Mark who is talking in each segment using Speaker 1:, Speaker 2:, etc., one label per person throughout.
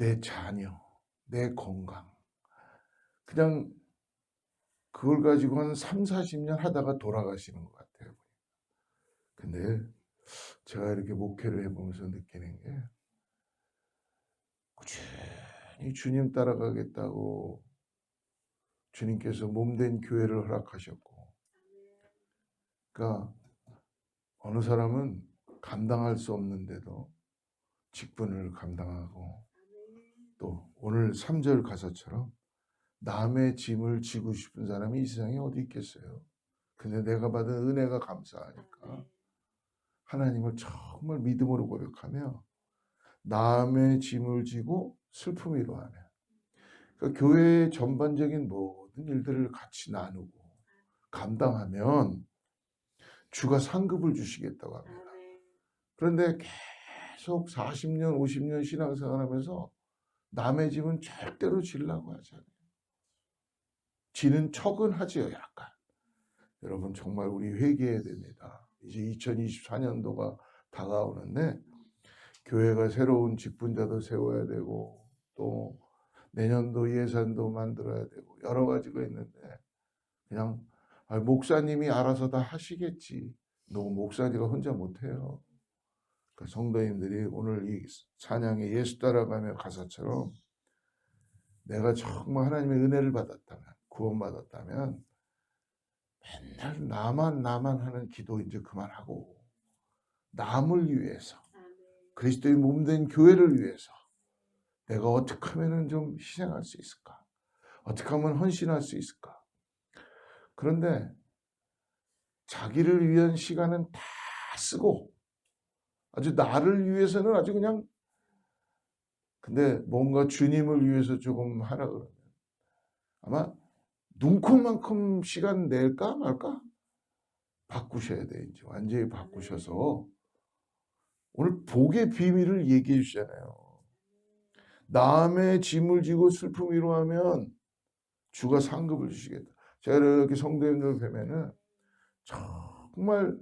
Speaker 1: 내 자녀, 내 건강. 그냥 그걸 가지고 한 30-40년 하다가 돌아가시는 것 같아요. 근데 제가 이렇게 목회를 해보면서 느끼는 게 꾸준히 주님 따라가겠다고 주님께서 몸된 교회를 허락하셨고, 그러니까 어느 사람은 감당할 수 없는데도 직분을 감당하고, 또 오늘 3절 가사처럼 남의 짐을 지고 싶은 사람이 이 세상에 어디 있겠어요. 근데 내가 받은 은혜가 감사하니까 하나님을 정말 믿음으로 고백하며 남의 짐을 지고 슬픔이로 하며, 그러니까 교회의 전반적인 모든 일들을 같이 나누고 감당하면 주가 상급을 주시겠다고 합니다. 그런데 계속 40년, 50년 신앙생활하면서 남의 짐은 절대로 지려고 하지 않아요. 지는 척은 하지요, 약간. 여러분 정말 우리 회개해야 됩니다. 이제 2024년도가 다가오는데 교회가 새로운 직분자도 세워야 되고, 또 내년도 예산도 만들어야 되고 여러 가지가 있는데, 그냥 목사님이 알아서 다 하시겠지. 너무 목사님가 혼자 못해요. 그러니까 성도님들이 오늘 이 찬양의 예수 따라가며 가사처럼 내가 정말 하나님의 은혜를 받았다면, 구원받았다면 맨날 나만 하는 기도 이제 그만하고 남을 위해서, 그리스도의 몸된 교회를 위해서 내가 어떻게 하면 좀 희생할 수 있을까? 어떻게 하면 헌신할 수 있을까? 그런데 자기를 위한 시간은 다 쓰고 아주 나를 위해서는 아주 그냥, 근데 뭔가 주님을 위해서 조금 하라 그러면 아마 눈코만큼 시간 낼까 말까? 바꾸셔야 돼. 이제 완전히 바꾸셔서 오늘 복의 비밀을 얘기해 주잖아요. 남의 짐을 지고 슬픔 위로하면 주가 상급을 주시겠다. 제가 이렇게 성도님들 뵈면은 정말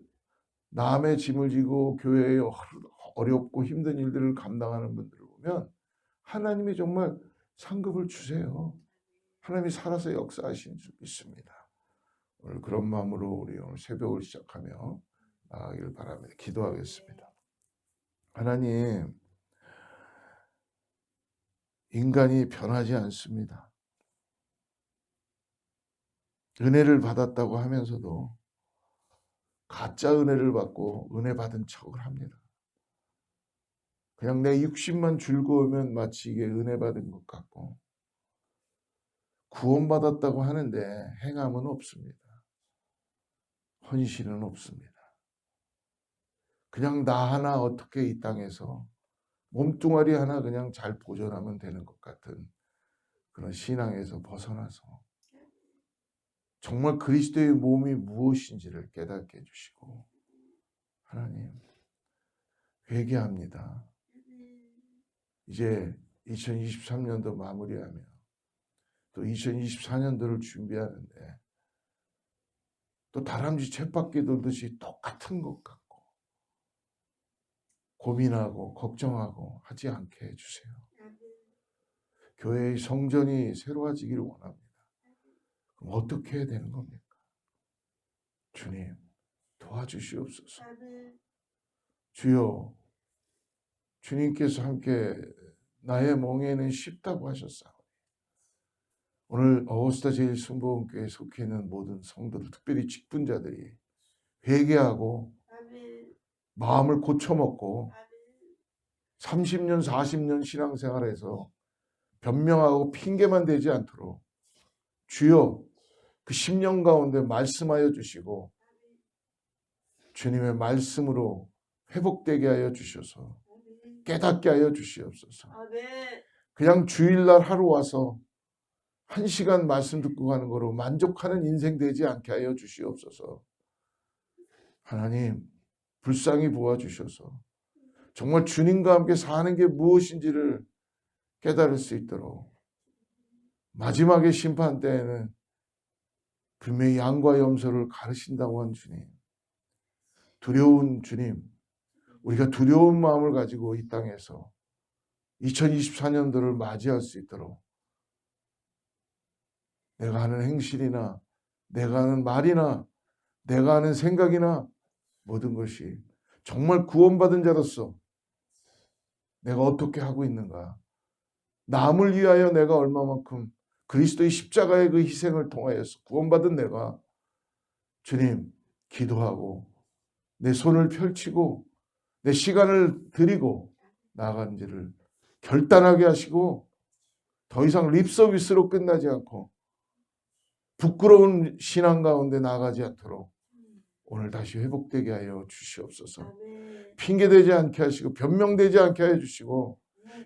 Speaker 1: 남의 짐을 지고 교회에 어렵고 힘든 일들을 감당하는 분들을 보면 하나님이 정말 상급을 주세요. 하나님이 살아서 역사하신 줄 믿습니다. 오늘 그런 마음으로 우리 오늘 새벽을 시작하며 나가기를 바랍니다. 기도하겠습니다. 하나님, 인간이 변하지 않습니다. 은혜를 받았다고 하면서도 가짜 은혜를 받고 은혜 받은 척을 합니다. 그냥 내 육신만 즐거우면 마치 이게 은혜 받은 것 같고, 구원받았다고 하는데 행함은 없습니다. 헌신은 없습니다. 그냥 나 하나 어떻게 이 땅에서 몸뚱아리 하나 그냥 잘 보존하면 되는 것 같은 그런 신앙에서 벗어나서 정말 그리스도의 몸이 무엇인지를 깨닫게 해주시고, 하나님 회개합니다. 이제 2023년도 마무리하며 또 2024년도를 준비하는데 또 다람쥐 쳇바퀴 돌듯이 똑같은 것 같고 고민하고 걱정하고 하지 않게 해주세요. 교회의 성전이 새로워지기를 원합니다. 그럼 어떻게 해야 되는 겁니까? 주님 도와주시옵소서. 주여, 주님께서 함께 나의 멍에는 쉽다고 하셨사오니 오늘 어거스타 제일순복음교회에 속해 있는 모든 성도들, 특별히 직분자들이 회개하고 마음을 고쳐먹고 30년 40년 신앙생활에서 변명하고 핑계만 대지 않도록 주여 그 10년 가운데 말씀하여 주시고 주님의 말씀으로 회복되게 하여 주셔서 깨닫게 하여 주시옵소서. 그냥 주일날 하루 와서 1시간 말씀 듣고 가는 거로 만족하는 인생 되지 않게 하여 주시옵소서. 하나님 불쌍히 보아주셔서 정말 주님과 함께 사는 게 무엇인지를 깨달을 수 있도록, 마지막에 심판 때에는 분명히 양과 염소를 가르신다고 한 주님, 두려운 주님, 우리가 두려운 마음을 가지고 이 땅에서 2024년도를 맞이할 수 있도록 내가 하는 행실이나 내가 하는 말이나 내가 하는 생각이나 모든 것이 정말 구원받은 자로서 내가 어떻게 하고 있는가, 남을 위하여 내가 얼마만큼 그리스도의 십자가의 그 희생을 통하여서 구원받은 내가 주님 기도하고 내 손을 펼치고 내 시간을 드리고 나아간지를 결단하게 하시고 더 이상 립 서비스로 끝나지 않고 부끄러운 신앙 가운데 나아가지 않도록 오늘 다시 회복되게 하여 주시옵소서. 핑계대지 않게 하시고 변명되지 않게 하여 주시고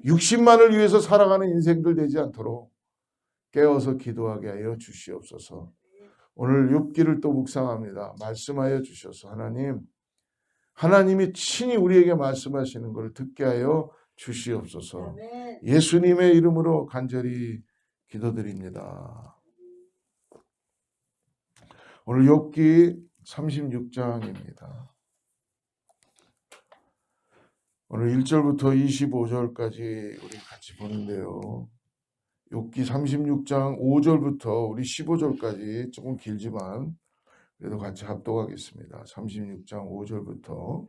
Speaker 1: 육신만을 위해서 살아가는 인생들 되지 않도록 깨어서 기도하게 하여 주시옵소서. 오늘 욥기를 또 묵상합니다. 말씀하여 주셔서 하나님이 친히 우리에게 말씀하시는 것을 듣게 하여 주시옵소서. 예수님의 이름으로 간절히 기도드립니다. 오늘 욥기 36장입니다. 오늘 1절부터 25절까지 우리 같이 보는데요. 욥기 36장 5절부터 우리 15절까지 조금 길지만 그래도 같이 합독하겠습니다. 36장 5절부터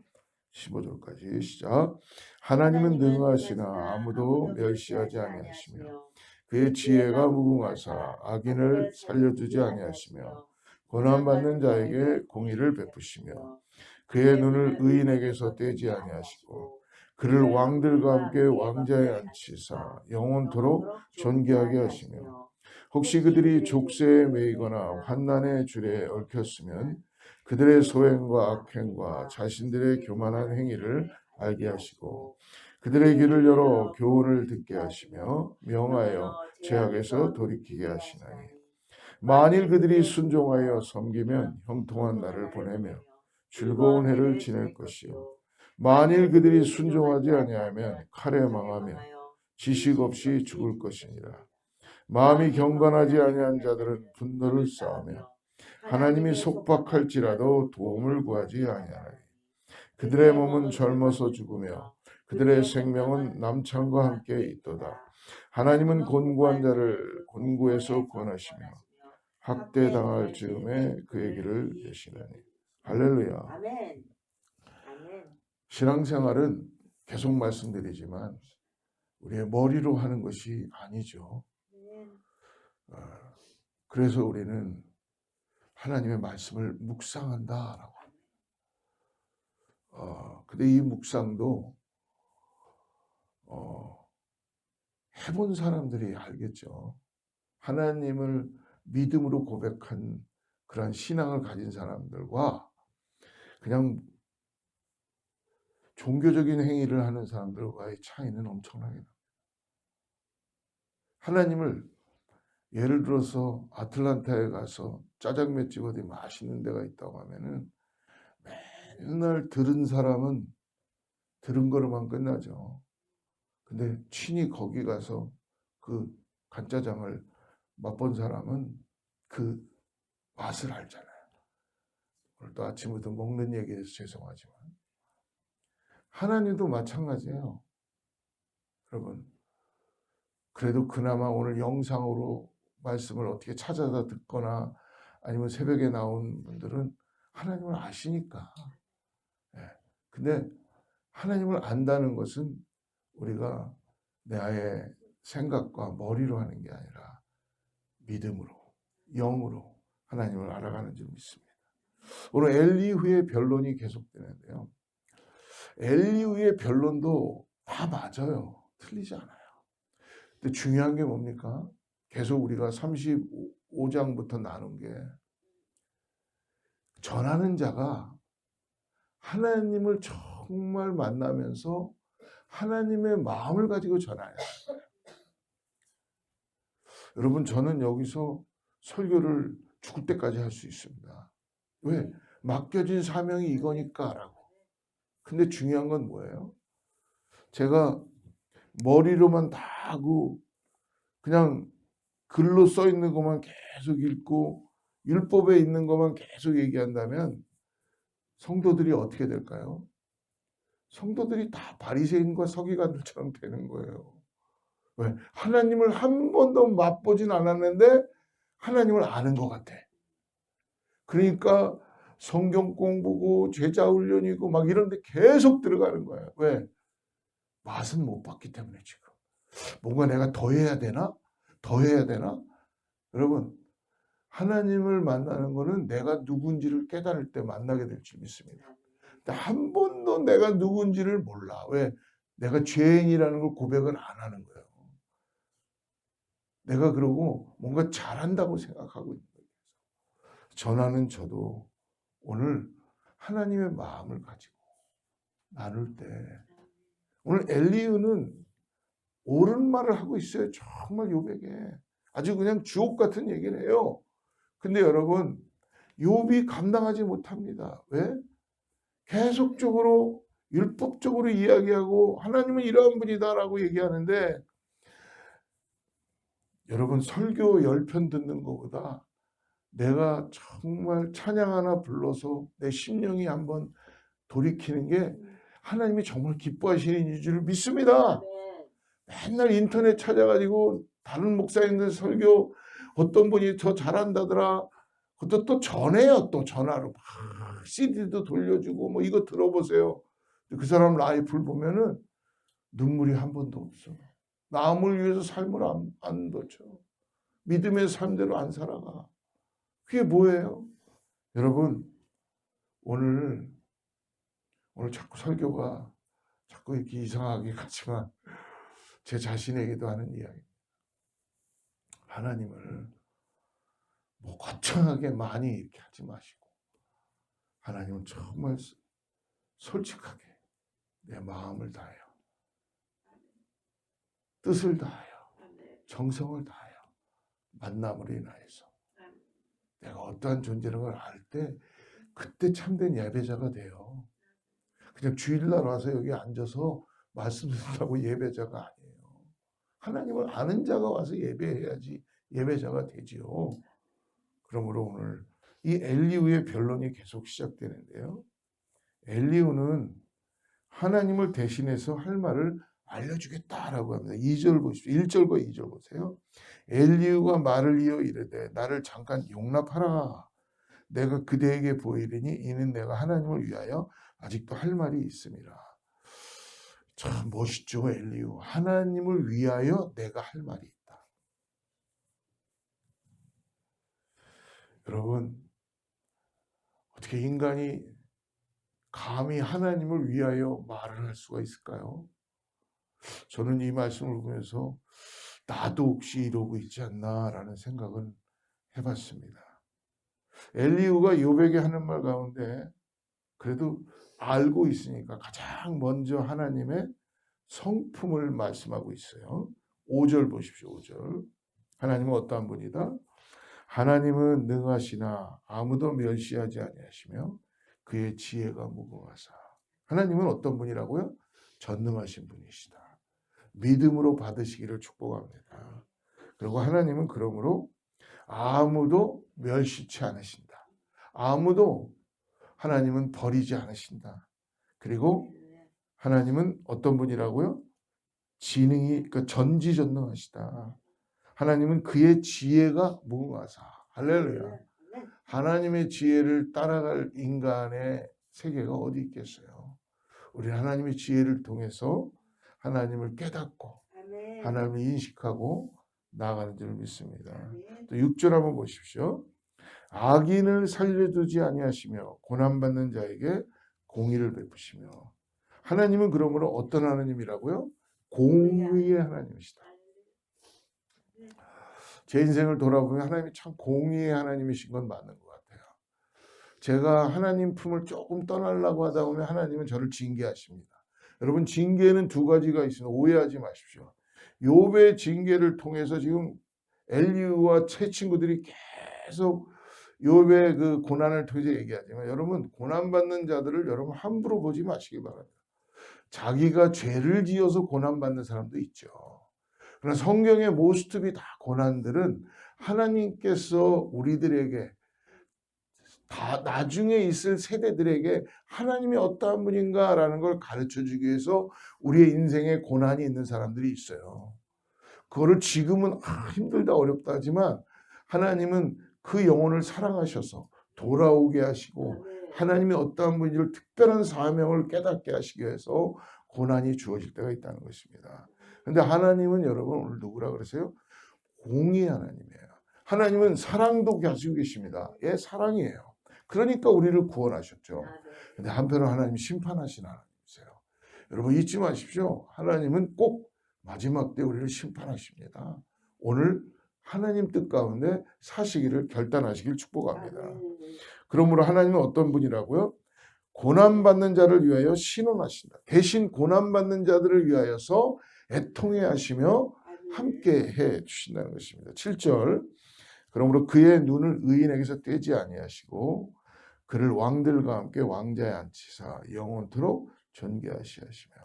Speaker 1: 15절까지 시작. 하나님은 능하시나 아무도 멸시하지 아니하시며 그의 지혜가 무궁하사 악인을 살려두지 아니하시며 고난받는 자에게 공의를 베푸시며 그의 눈을 의인에게서 떼지 아니하시고 그를 왕들과 함께 왕자에 앉히사 영원토록 존귀하게 하시며 혹시 그들이 족쇄에 매이거나 환난의 줄에 얽혔으면 그들의 소행과 악행과 자신들의 교만한 행위를 알게 하시고 그들의 귀를 열어 교훈을 듣게 하시며 명하여 죄악에서 돌이키게 하시나니 만일 그들이 순종하여 섬기면 형통한 날을 보내며 즐거운 해를 지낼 것이요 만일 그들이 순종하지 아니하면 칼에 망하며 지식 없이 죽을 것이니라. 마음이 경건하지 아니한 자들은 분노를 쌓으며 하나님이 속박할지라도 도움을 구하지 아니하나니 그들의 몸은 젊어서 죽으며 그들의 생명은 남창과 함께 있도다. 하나님은 곤고한 자를 곤고에서 구원하시며 학대당할 즈음에 그의 길을 여시나니. 할렐루야.
Speaker 2: 아멘.
Speaker 1: 신앙생활은 계속 말씀드리지만 우리의 머리로 하는 것이 아니죠. 그래서 우리는 하나님의 말씀을 묵상한다라고 합니다. 근데 이 묵상도 해본 사람들이 알겠죠. 하나님을 믿음으로 고백한 그런 신앙을 가진 사람들과 그냥 종교적인 행위를 하는 사람들과의 차이는 엄청나게 납니다. 하나님을 예를 들어서 아틀란타에 가서 짜장면집 어디 맛있는 데가 있다고 하면은 맨날 들은 사람은 들은 거로만 끝나죠. 근데 친히 거기 가서 그 간짜장을 맛본 사람은 그 맛을 알잖아요. 오늘 또 아침부터 먹는 얘기해서 죄송하지만 하나님도 마찬가지예요. 여러분, 그래도 그나마 오늘 영상으로 말씀을 어떻게 찾아서 듣거나 아니면 새벽에 나온 분들은 하나님을 아시니까. 근데 하나님을 안다는 것은 우리가 나의 생각과 머리로 하는 게 아니라 믿음으로, 영으로 하나님을 알아가는 줄 믿습니다. 오늘 엘리후의 변론이 계속되는데요. 엘리후의 변론도 다 맞아요. 틀리지 않아요. 근데 중요한 게 뭡니까? 계속 우리가 35장부터 나눈 게 전하는 자가 하나님을 정말 만나면서 하나님의 마음을 가지고 전하야. 여러분, 저는 여기서 설교를 죽을 때까지 할 수 있습니다. 왜? 맡겨진 사명이 이거니까 라고. 근데 중요한 건 뭐예요? 제가 머리로만 다 하고 그냥 글로 써 있는 것만 계속 읽고 율법에 있는 것만 계속 얘기한다면 성도들이 어떻게 될까요? 성도들이 다 바리새인과 서기관들처럼 되는 거예요. 왜? 하나님을 한 번도 맛보진 않았는데 하나님을 아는 것 같아. 그러니까 성경 공부고 제자 훈련이고 막 이런 데 계속 들어가는 거예요. 왜? 맛은 못 봤기 때문에 지금. 뭔가 내가 더 해야 되나? 더 해야 되나? 여러분, 하나님을 만나는 거는 내가 누군지를 깨달을 때 만나게 될 줄 믿습니다. 근데 한 번도 내가 누군지를 몰라. 왜? 내가 죄인이라는 걸 고백을 안 하는 거예요. 내가 그러고 뭔가 잘한다고 생각하고 있는 거예요. 전하는 저도 오늘 하나님의 마음을 가지고 나눌 때 오늘 엘리후는 옳은 말을 하고 있어요. 정말 욥에게 아주 그냥 주옥 같은 얘기를 해요. 근데 여러분 욥이 감당하지 못합니다. 왜? 계속적으로 율법적으로 이야기하고 하나님은 이러한 분이다라고 얘기하는데 여러분 설교 10편 듣는 것보다 내가 정말 찬양 하나 불러서 내 심령이 한번 돌이키는 게 하나님이 정말 기뻐하시는 줄 믿습니다. 맨날 인터넷 찾아가지고 다른 목사님들 설교 어떤 분이 더 잘한다더라. 그것도 또 전해요. 또 전화로 막 CD도 돌려주고 뭐 이거 들어보세요. 그 사람 라이프를 보면은 눈물이 한 번도 없어. 남을 위해서 삶을 안 도쳐. 믿음의 삶대로 안 살아가. 그게 뭐예요? 여러분 오늘 자꾸 설교가 자꾸 이렇게 이상하게 가지만 제 자신에게도 하는 이야기. 하나님을 뭐 거창하게 많이 이렇게 하지 마시고 하나님은 정말 솔직하게 내 마음을 다하여 뜻을 다하여 정성을 다하여 만남으로 인하여서 내가 어떠한 존재라는 걸 알 때 그때 참된 예배자가 돼요. 그냥 주일날 와서 여기 앉아서 말씀 듣는다고 예배자가 아니에요. 하나님을 아는 자가 와서 예배해야지 예배자가 되지요. 그러므로 오늘 이 엘리후의 변론이 계속 시작되는데요. 엘리후는 하나님을 대신해서 할 말을 알려주겠다라고 합니다. 2절 보십시오. 1절과 2절 보세요. 엘리후가 말을 이어 이르되 나를 잠깐 용납하라. 내가 그대에게 보이리니 이는 내가 하나님을 위하여 아직도 할 말이 있음이라. 참 멋있죠. 엘리후. 하나님을 위하여 내가 할 말이 있다. 여러분 어떻게 인간이 감히 하나님을 위하여 말을 할 수가 있을까요? 저는 이 말씀을 보면서 나도 혹시 이러고 있지 않나라는 생각을 해봤습니다. 엘리후가 욥에게 하는 말 가운데 그래도 알고 있으니까 가장 먼저 하나님의 성품을 말씀하고 있어요. 5절 보십시오. 5절. 하나님은 어떠한 분이다? 하나님은 능하시나 아무도 멸시하지 아니하시며 그의 지혜가 무궁하사. 하나님은 어떤 분이라고요? 전능하신 분이시다. 믿음으로 받으시기를 축복합니다. 그리고 하나님은 그러므로 아무도 멸시치 않으신다. 아무도 하나님은 버리지 않으신다. 그리고 하나님은 어떤 분이라고요? 지능이 그러니까 전지전능하시다. 하나님은 그의 지혜가 무궁하사. 할렐루야. 하나님의 지혜를 따라갈 인간의 세계가 어디 있겠어요? 우리 하나님의 지혜를 통해서 하나님을 깨닫고 하나님을 인식하고 나아가는 줄 믿습니다. 또 6절 한번 보십시오. 악인을 살려두지 아니하시며 고난받는 자에게 공의를 베푸시며. 하나님은 그러므로 어떤 하나님이라고요? 공의의 하나님이시다. 제 인생을 돌아보면 하나님이 참 공의의 하나님이신 건 맞는 것 같아요. 제가 하나님 품을 조금 떠나려고 하다 보면 하나님은 저를 징계하십니다. 여러분 징계는 두 가지가 있으니 오해하지 마십시오. 욥의 징계를 통해서 지금 엘리후와 새 친구들이 계속 욥의 그 고난을 통해서 얘기하지만 여러분 고난받는 자들을 여러분 함부로 보지 마시기 바랍니다. 자기가 죄를 지어서 고난받는 사람도 있죠. 그러나 성경의 모스트비 다 고난들은 하나님께서 우리들에게 다 나중에 있을 세대들에게 하나님이 어떠한 분인가라는 걸 가르쳐 주기 위해서 우리의 인생에 고난이 있는 사람들이 있어요. 그거를 지금은 힘들다 어렵다 하지만 하나님은 그 영혼을 사랑하셔서 돌아오게 하시고 하나님이 어떠한 분인지를 특별한 사명을 깨닫게 하시기 위해서 고난이 주어질 때가 있다는 것입니다. 그런데 하나님은 여러분 오늘 누구라 그러세요? 공의 하나님이에요. 하나님은 사랑도 가지고 계십니다. 예, 사랑이에요. 그러니까 우리를 구원하셨죠. 근데 한편으로 하나님 심판하신 하나님이세요. 여러분 잊지 마십시오. 하나님은 꼭 마지막 때 우리를 심판하십니다. 오늘 하나님 뜻 가운데 사시기를 결단하시길 축복합니다. 그러므로 하나님은 어떤 분이라고요? 고난받는 자를 위하여 신원하신다. 대신 고난받는 자들을 위하여서 애통해 하시며 함께 해 주신다는 것입니다. 7절. 그러므로 그의 눈을 의인에게서 떼지 아니하시고 그를 왕들과 함께 왕자에 앉히사 영원토록 존귀하시하시며.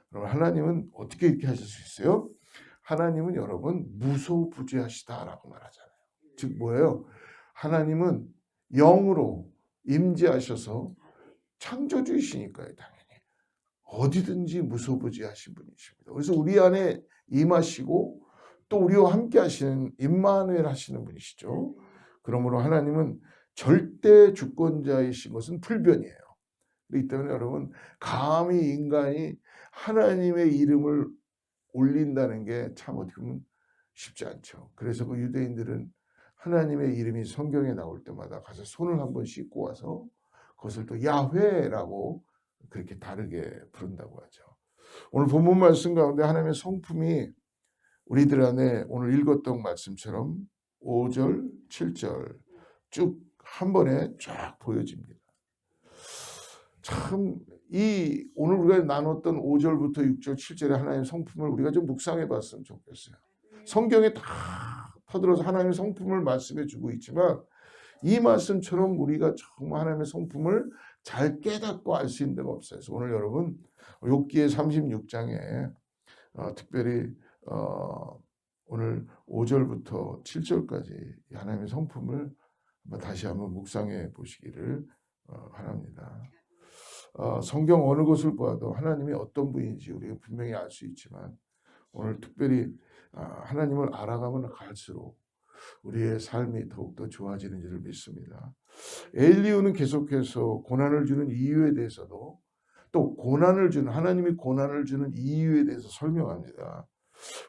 Speaker 1: 그럼 하나님은 어떻게 이렇게 하실 수 있어요? 하나님은 여러분 무소부지하시다라고 말하잖아요. 즉 뭐예요? 하나님은 영으로 임재하셔서 창조주이시니까요. 당연히 어디든지 무소부지하신 분이십니다. 그래서 우리 안에 임하시고 또 우리와 함께 하시는 임마누엘 하시는 분이시죠. 그러므로 하나님은 절대 주권자이신 것은 불변이에요. 그렇기 때문에 여러분 감히 인간이 하나님의 이름을 올린다는 게 참 어떻게 보면 쉽지 않죠. 그래서 그 유대인들은 하나님의 이름이 성경에 나올 때마다 가서 손을 한번 씻고 와서 그것을 또 야훼라고 그렇게 다르게 부른다고 하죠. 오늘 본문 말씀 가운데 하나님의 성품이 우리들 안에 오늘 읽었던 말씀처럼 5절, 7절 쭉 한 번에 쫙 보여집니다. 참 이 오늘 우리가 나눴던 5절부터 6절, 7절의 하나님의 성품을 우리가 좀 묵상해 봤으면 좋겠어요. 성경에 다 퍼들어서 하나님의 성품을 말씀해 주고 있지만 이 말씀처럼 우리가 정말 하나님의 성품을 잘 깨닫고 알 수 있는 데가 없어요. 그래서 오늘 여러분 욥기의 36장에 특별히 오늘 5절부터 7절까지 하나님의 성품을 다시 한번 묵상해 보시기를 바랍니다. 성경 어느 곳을 보아도 하나님이 어떤 분인지 우리가 분명히 알 수 있지만 오늘 특별히 하나님을 알아가면 갈수록 우리의 삶이 더욱더 좋아지는 줄을 믿습니다. 엘리후는 계속해서 고난을 주는 이유에 대해서도 또 고난을 주는 하나님이 고난을 주는 이유에 대해서 설명합니다.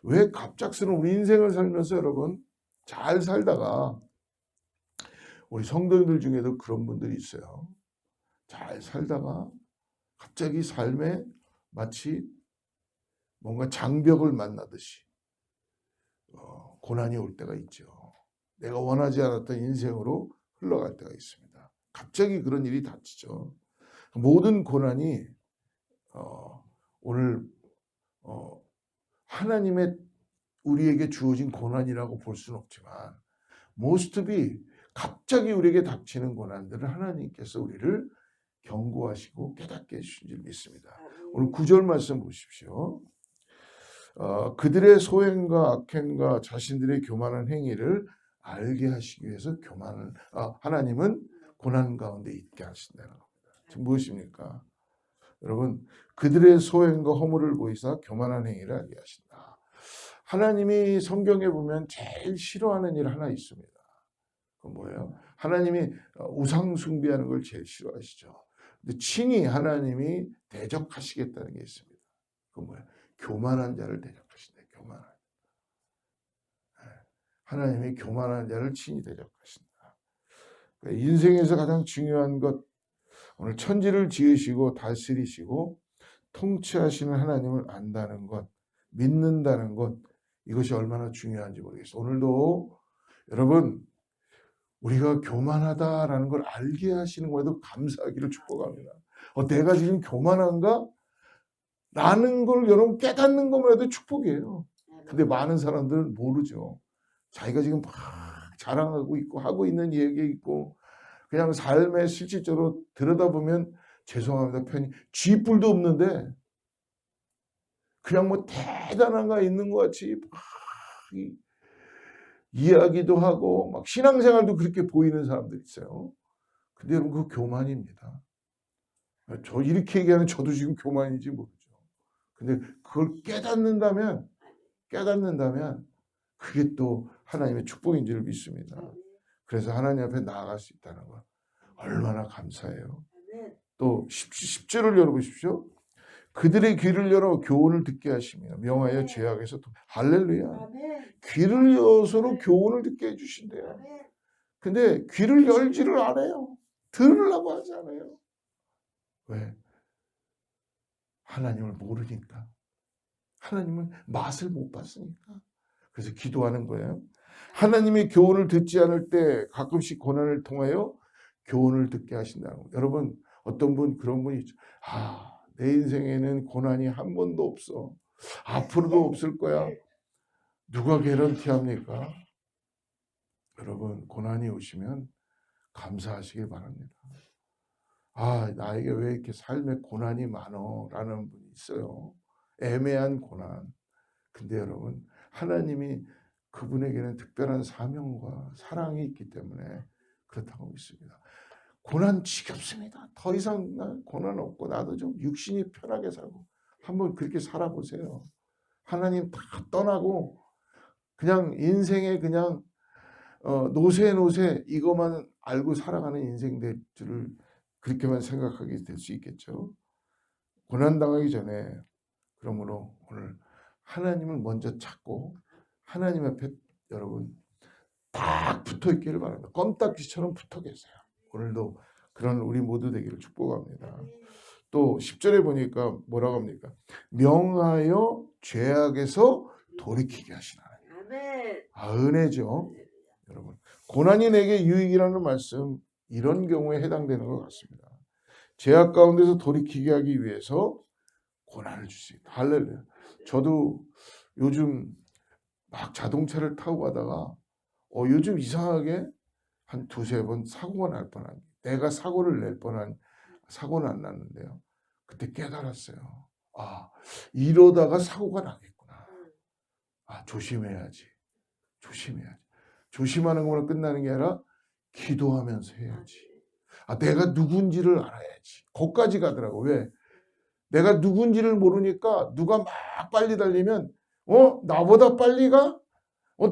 Speaker 1: 왜 갑작스러운 우리 인생을 살면서 여러분 잘 살다가 우리 성도님들 중에도 그런 분들이 있어요. 잘 살다가 갑자기 삶에 마치 뭔가 장벽을 만나듯이 고난이 올 때가 있죠. 내가 원하지 않았던 인생으로 흘러갈 때가 있습니다. 갑자기 그런 일이 닥치죠. 모든 고난이 오늘 하나님의 우리에게 주어진 고난이라고 볼 수는 없지만 모스트비 갑자기 우리에게 닥치는 고난들을 하나님께서 우리를 경고하시고 깨닫게 해주신 줄 믿습니다. 오늘 9절 말씀 보십시오. 그들의 소행과 악행과 자신들의 교만한 행위를 알게 하시기 위해서 하나님은 고난 가운데 있게 하신다는 겁니다. 지금 무엇입니까? 여러분 그들의 소행과 허물을 보이사 교만한 행위를 알게 하신다. 하나님이 성경에 보면 제일 싫어하는 일 하나 있습니다. 그건 뭐예요? 하나님이 우상 숭배하는 걸 제일 싫어하시죠. 근데 친히 하나님이 대적하시겠다는 게 있습니다. 그건 뭐예요? 교만한 자를 대적하신다. 교만한. 하나님이 교만한 자를 친히 대적하신다. 그러니까 인생에서 가장 중요한 것, 오늘 천지를 지으시고 다스리시고 통치하시는 하나님을 안다는 것, 믿는다는 것, 이것이 얼마나 중요한지 모르겠어요. 오늘도 여러분 우리가 교만하다라는 걸 알게 하시는 것에도 감사하기를 축복합니다. 내가 지금 교만한가? 라는 걸 여러분 깨닫는 것만 해도 축복이에요. 근데 많은 사람들은 모르죠. 자기가 지금 막 자랑하고 있고 하고 있는 얘기 있고 그냥 삶에 실질적으로 들여다보면 죄송합니다. 편히 쥐뿔도 없는데 그냥 뭐 대단한 거 있는 것 같이 막 이야기도 하고 막 신앙생활도 그렇게 보이는 사람들 있어요. 근데 여러분 그 교만입니다. 저 이렇게 얘기하는 저도 지금 교만인지 모르죠. 근데 그걸 깨닫는다면 그게 또 하나님의 축복인 줄 믿습니다. 그래서 하나님 앞에 나아갈 수 있다는 거 얼마나 감사해요. 또 10절을 열어보십시오. 그들의 귀를 열어 교훈을 듣게 하시며 명하여 죄악에서 할렐루야. 귀를 열어서로 교훈을 듣게 해주신대요. 근데 귀를 열지를 않아요. 들으려고 하지 않아요. 왜? 하나님을 모르니까. 하나님을 맛을 못 봤으니까. 그래서 기도하는 거예요. 하나님의 교훈을 듣지 않을 때 가끔씩 고난을 통하여 교훈을 듣게 하신다는 거예요. 여러분 어떤 분 그런 분이 있죠. 내 인생에는 고난이 한 번도 없어. 앞으로도 없을 거야. 누가 개런티합니까? 여러분 고난이 오시면 감사하시길 바랍니다. 나에게 왜 이렇게 삶에 고난이 많어? 라는 분이 있어요. 애매한 고난. 근데 여러분 하나님이 그분에게는 특별한 사명과 사랑이 있기 때문에 그렇다고 믿습니다. 고난 지겹습니다. 더 이상 고난 없고 나도 좀 육신이 편하게 살고 한번 그렇게 살아보세요. 하나님 다 떠나고 그냥 인생에 그냥 노세 이것만 알고 살아가는 인생 될 줄을 그렇게만 생각하게 될 수 있겠죠. 고난당하기 전에 그러므로 오늘 하나님을 먼저 찾고 하나님 앞에 여러분 딱 붙어 있기를 바랍니다. 껌딱지처럼 붙어 계세요. 오늘도 그런 우리 모두 되기를 축복합니다. 또 10절에 보니까 뭐라고 합니까? 명하여 죄악에서 돌이키게 하시는 하나님. 은혜죠. 여러분 고난이 내게 유익이라는 말씀 이런 경우에 해당되는 것 같습니다. 죄악 가운데서 돌이키게 하기 위해서 고난을 주십니다. 할렐루야. 저도 요즘 막 자동차를 타고 가다가 요즘 이상하게 한 두세 번 사고가 날 뻔한 내가 사고를 낼 뻔한 사고는 안 났는데요. 그때 깨달았어요. 이러다가 사고가 나겠구나. 조심해야지. 조심하는 것만 끝나는 게 아니라 기도하면서 해야지. 내가 누군지를 알아야지. 거기까지 가더라고. 왜? 내가 누군지를 모르니까 누가 막 빨리 달리면 나보다 빨리 가?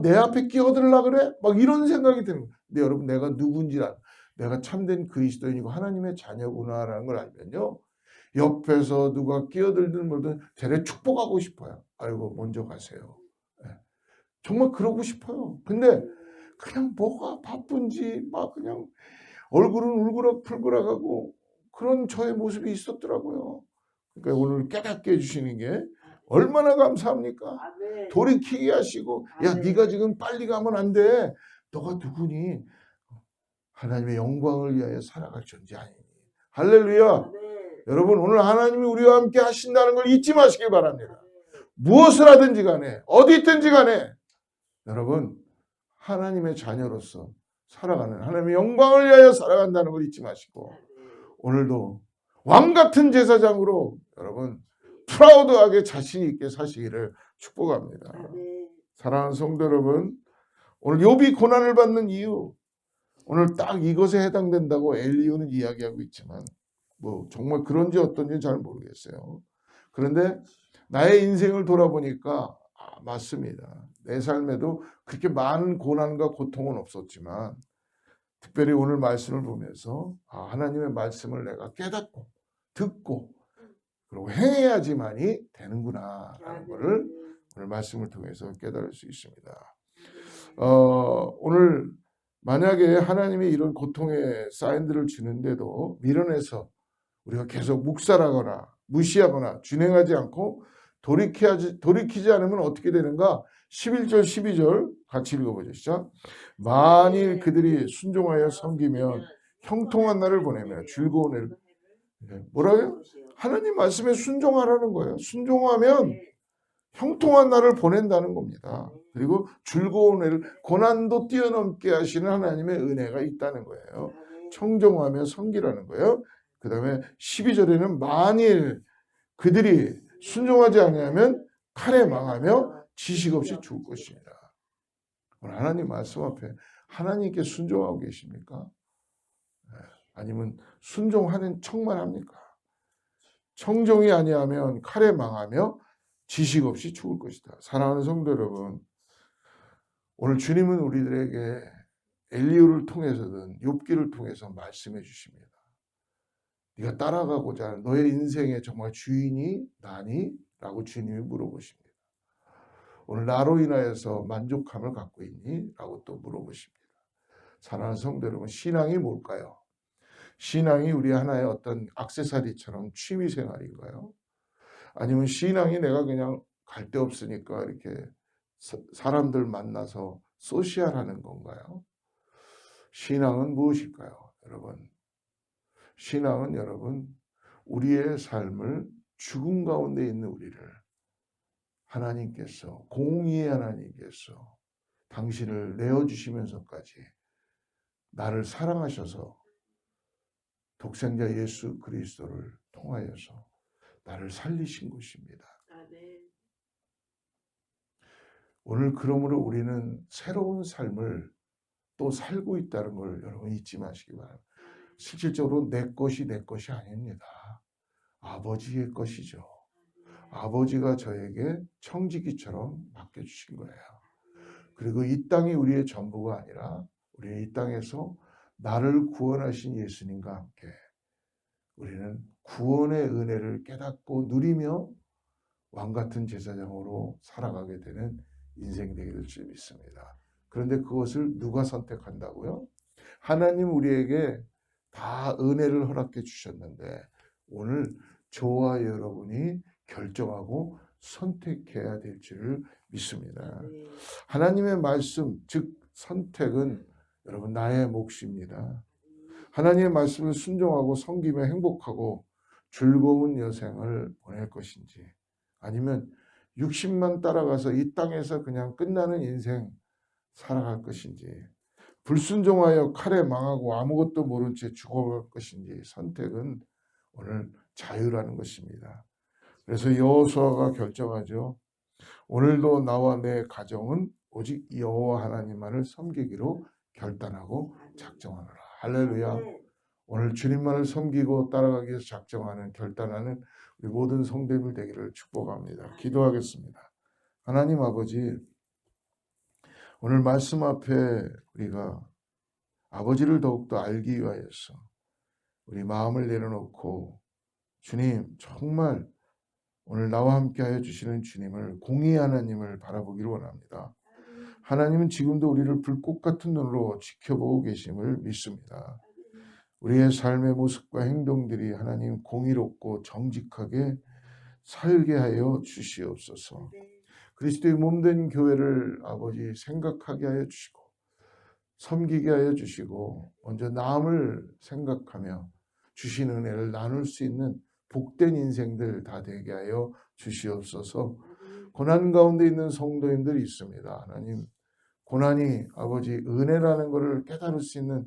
Speaker 1: 내 앞에 끼어들라 그래? 막 이런 생각이 드는 거예요. 근데 여러분 내가 누군지 내가 참된 그리스도인이고 하나님의 자녀구나라는 걸 알면요. 옆에서 누가 끼어들든 뭐든 쟤네 축복하고 싶어요. 아이고 먼저 가세요. 정말 그러고 싶어요. 근데 그냥 뭐가 바쁜지 막 그냥 얼굴은 울그락불그락하고 그런 저의 모습이 있었더라고요. 그러니까 오늘 깨닫게 해주시는 게 얼마나 감사합니까? 돌이키게 하시고 네가 지금 빨리 가면 안 돼. 너가 누구니? 하나님의 영광을 위하여 살아갈 존재 아니니. 할렐루야. 여러분 오늘 하나님이 우리와 함께 하신다는 걸 잊지 마시길 바랍니다. 무엇을 하든지 간에 어디 있든지 간에 여러분 하나님의 자녀로서 살아가는 하나님의 영광을 위하여 살아간다는 걸 잊지 마시고 오늘도 왕같은 제사장으로 여러분 프라우드하게 자신 있게 사시기를 축복합니다. 사랑하는 성도 여러분 오늘 욥이 고난을 받는 이유 오늘 딱 이것에 해당된다고 엘리후는 이야기하고 있지만 정말 그런지 어떤지 잘 모르겠어요. 그런데 나의 인생을 돌아보니까 맞습니다. 내 삶에도 그렇게 많은 고난과 고통은 없었지만 특별히 오늘 말씀을 보면서 하나님의 말씀을 내가 깨닫고 듣고 그리고 행해야지만이 되는구나라는 것을 오늘 말씀을 통해서 깨달을 수 있습니다. 오늘 만약에 하나님이 이런 고통의 사인들을 주는데도 밀어내서 우리가 계속 묵살하거나 무시하거나 준행하지 않고 돌이키지 않으면 어떻게 되는가? 11절 12절 같이 읽어보죠. 시작. 만일 그들이 순종하여 섬기면 형통한 날을 보내며 즐거운 애를 뭐라고요? 하나님 말씀에 순종하라는 거예요. 순종하면 형통한 날을 보낸다는 겁니다. 그리고 즐거운 애를 고난도 뛰어넘게 하시는 하나님의 은혜가 있다는 거예요. 청종하며 섬기라는 거예요. 그 다음에 12절에는 만일 그들이 순종하지 않으면 칼에 망하며 지식 없이 죽을 것입니다. 오늘 하나님 말씀 앞에 하나님께 순종하고 계십니까? 아니면 순종하는 척만 합니까? 청종이 아니하면 칼에 망하며 지식 없이 죽을 것이다. 사랑하는 성도 여러분, 오늘 주님은 우리들에게 엘리야를 통해서든 욥기를 통해서 말씀해 주십니다. 네가 따라가고자 하는 너의 인생의 정말 주인이 나니? 라고 주님이 물어보십니다. 오늘 나로 인하여서 만족감을 갖고 있니? 라고 또 물어보십니다. 사랑하는 성도 여러분, 신앙이 뭘까요? 신앙이 우리 하나의 어떤 액세서리처럼 취미생활인가요? 아니면 신앙이 내가 그냥 갈 데 없으니까 이렇게 사람들 만나서 소시알하는 건가요? 신앙은 무엇일까요? 여러분, 신앙은 여러분, 우리의 삶을 죽음 가운데 있는 우리를 하나님께서, 공의의 하나님께서 당신을 내어주시면서까지 나를 사랑하셔서 독생자 예수 그리스도를 통하여서 나를 살리신 것입니다. 오늘 그러므로 우리는 새로운 삶을 또 살고 있다는 걸 여러분 잊지 마시기 바랍니다. 실질적으로 내 것이 아닙니다. 아버지의 것이죠. 아버지가 저에게 청지기처럼 맡겨주신 거예요. 그리고 이 땅이 우리의 전부가 아니라 우리 이 땅에서 나를 구원하신 예수님과 함께 우리는 구원의 은혜를 깨닫고 누리며 왕같은 제사장으로 살아가게 되는 인생 되기를 줄 믿습니다. 그런데 그것을 누가 선택한다고요? 하나님 우리에게 다 은혜를 허락해 주셨는데 오늘 저와 여러분이 결정하고 선택해야 될 줄을 믿습니다. 하나님의 말씀, 즉 선택은 여러분 나의 몫입니다. 하나님의 말씀을 순종하고 섬기며 행복하고 즐거운 여생을 보낼 것인지 아니면 60만 따라가서 이 땅에서 그냥 끝나는 인생 살아갈 것인지 불순종하여 칼에 망하고 아무것도 모른 채 죽어갈 것인지 선택은 오늘 자유라는 것입니다. 그래서 여호수아가 결정하죠. 오늘도 나와 내 가정은 오직 여호와 하나님만을 섬기기로 결단하고 작정하노라. 할렐루야. 오늘 주님만을 섬기고 따라가기 위해서 작정하는 결단하는 우리 모든 성도들 되기를 축복합니다. 기도하겠습니다. 하나님 아버지, 오늘 말씀 앞에 우리가 아버지를 더욱더 알기 위하여서 우리 마음을 내려놓고 주님 정말 오늘 나와 함께 하여 주시는 주님을 공의 하나님을 바라보기를 원합니다. 하나님은 지금도 우리를 불꽃 같은 눈으로 지켜보고 계심을 믿습니다. 우리의 삶의 모습과 행동들이 하나님 공의롭고 정직하게 살게 하여 주시옵소서. 그리스도의 몸된 교회를 아버지 생각하게 하여 주시고 섬기게 하여 주시고 먼저 남을 생각하며 주신 은혜를 나눌 수 있는 복된 인생들 다 되게 하여 주시옵소서. 고난 가운데 있는 성도님들이 있습니다. 하나님 고난이 아버지 은혜라는 것을 깨달을 수 있는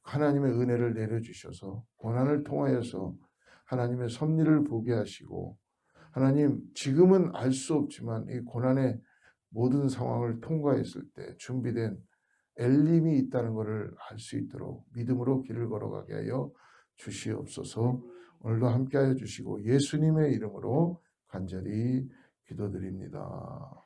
Speaker 1: 하나님의 은혜를 내려주셔서 고난을 통하여서 하나님의 섭리를 보게 하시고 하나님 지금은 알 수 없지만 이 고난의 모든 상황을 통과했을 때 준비된 엘림이 있다는 것을 알 수 있도록 믿음으로 길을 걸어가게 하여 주시옵소서. 오늘도 함께하여 주시고 예수님의 이름으로 간절히 기도드립니다.